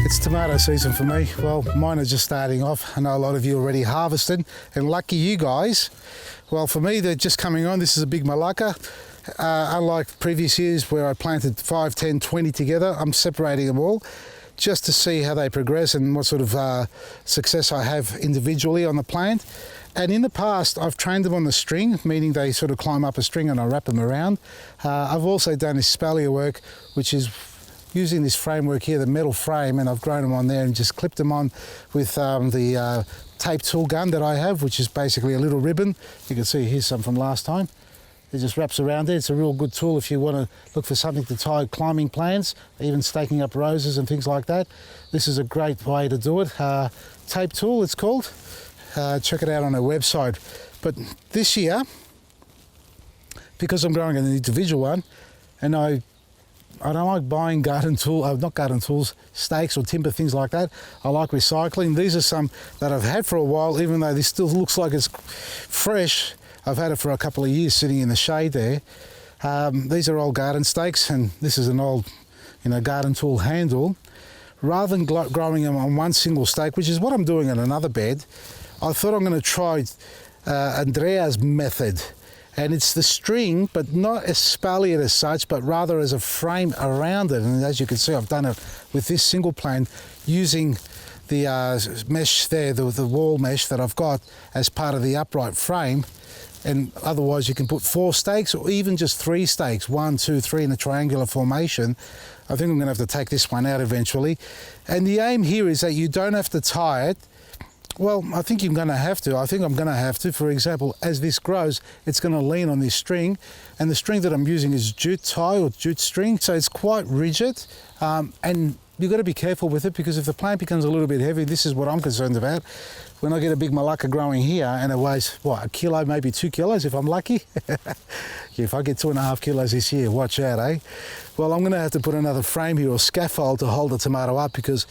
It's tomato season for me. Well, mine are just starting off. I know a lot of you already harvested, and lucky you guys. Well, for me, they're just coming on. This is a big malacca. Unlike previous years where I planted 5, 10, 20 together, I'm separating them all just to see how they progress and what sort of success I have individually on the plant. And in the past, I've trained them on the string, meaning they sort of climb up a string and I wrap them around. I've also done espalier work, which is using this framework here, the metal frame, and I've grown them on there and just clipped them on with the tape tool gun that I have, which is basically a little ribbon. You can see here's some from last time. It just wraps around there. It's a real good tool if you want to look for something to tie climbing plants, even staking up roses and things like that. This is a great way to do it. Tape tool, it's called. Check it out on our website. But this year, because I'm growing an individual one, and I don't like buying stakes or timber, things like that. I like recycling. These are some that I've had for a while, even though this still looks like it's fresh. I've had it for a couple of years sitting in the shade there. These are old garden stakes, and this is an old, garden tool handle. Rather than growing them on one single stake, which is what I'm doing in another bed, I thought I'm going to try Andrea's method. And it's the string, but not espaliered as such, but rather as a frame around it. And as you can see, I've done it with this single plane using the mesh there, the wall mesh that I've got as part of the upright frame. And otherwise you can put 4 stakes or even just 3 stakes, 1, 2, 3 in a triangular formation. I think I'm gonna have to take this one out eventually. And the aim here is that you don't have to tie it. Well, I think you're going to have to. I think I'm going to have to. For example, as this grows, it's going to lean on this string, and the string that I'm using is jute tie or jute string, so it's quite rigid, and you've got to be careful with it, because if the plant becomes a little bit heavy, this is what I'm concerned about. When I get a big malacca growing here and it weighs, what, a kilo, maybe 2 kilos if I'm lucky? If I get 2.5 kilos this year, watch out, eh? Well, I'm going to have to put another frame here or scaffold to hold the tomato up, because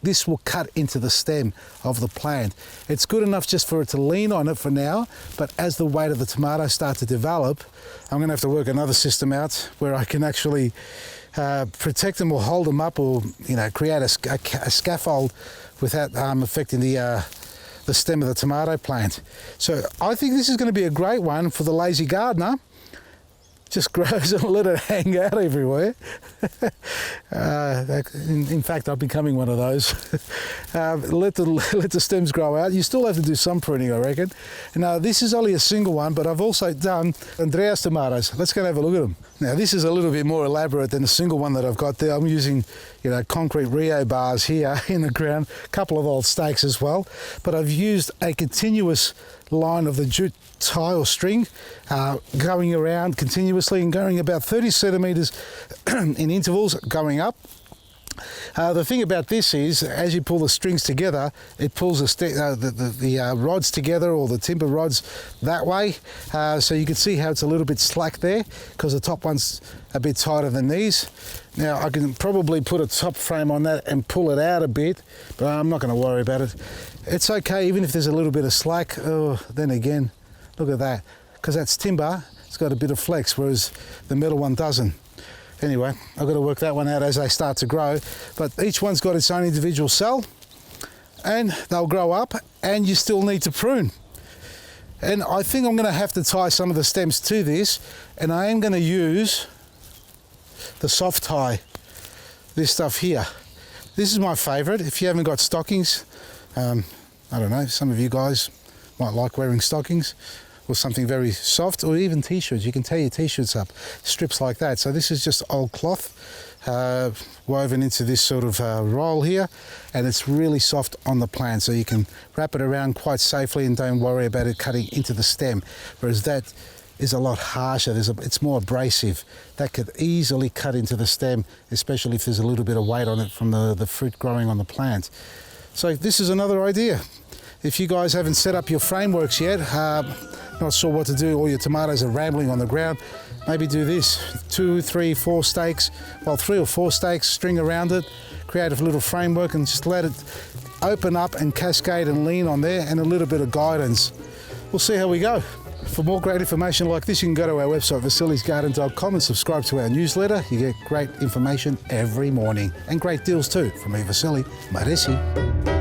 this will cut into the stem of the plant. It's good enough just for it to lean on it for now, but as the weight of the tomato starts to develop, I'm going to have to work another system out where I can actually protect them or hold them up, or create a scaffold without affecting the stem of the tomato plant. So I think this is going to be a great one for the lazy gardener. Just grows and let it hang out everywhere. In fact, I'm becoming one of those. Let the stems grow out. You still have to do some pruning, I reckon. Now, this is only a single one, but I've also done Andrea's tomatoes. Let's go and have a look at them. Now, this is a little bit more elaborate than the single one that I've got there. I'm using, concrete Rio bars here in the ground, a couple of old stakes as well, but I've used a continuous line of the jute tie or string going around continuously and going about 30 centimeters in intervals going up. The thing about this is, as you pull the strings together, it pulls the rods together, or the timber rods that way. So you can see how it's a little bit slack there, because the top one's a bit tighter than these. Now, I can probably put a top frame on that and pull it out a bit, but I'm not going to worry about it. It's okay, even if there's a little bit of slack. Oh, then again, look at that. Because that's timber, it's got a bit of flex, whereas the metal one doesn't. Anyway, I've got to work that one out as they start to grow, but each one's got its own individual cell, and they'll grow up, and you still need to prune. And I think I'm going to have to tie some of the stems to this, and I am going to use the soft tie, this stuff here. This is my favorite. If you haven't got stockings, I don't know, some of you guys might like wearing stockings, or something very soft, or even t-shirts. You can tie your t-shirts up, strips like that. So this is just old cloth woven into this sort of roll here, and it's really soft on the plant, so you can wrap it around quite safely and don't worry about it cutting into the stem, whereas that is a lot harsher. It's more abrasive. That could easily cut into the stem, especially if there's a little bit of weight on it from the fruit growing on the plant. So this is another idea. If you guys haven't set up your frameworks yet, not sure what to do, all your tomatoes are rambling on the ground, maybe do this: 2, 3, 4 stakes, well, 3 or 4 stakes, string around it, create a little framework and just let it open up and cascade and lean on there, and a little bit of guidance. We'll see how we go. For more great information like this, you can go to our website, vasilisgarden.com, and subscribe to our newsletter. You get great information every morning and great deals too from me, Vasily Maresi.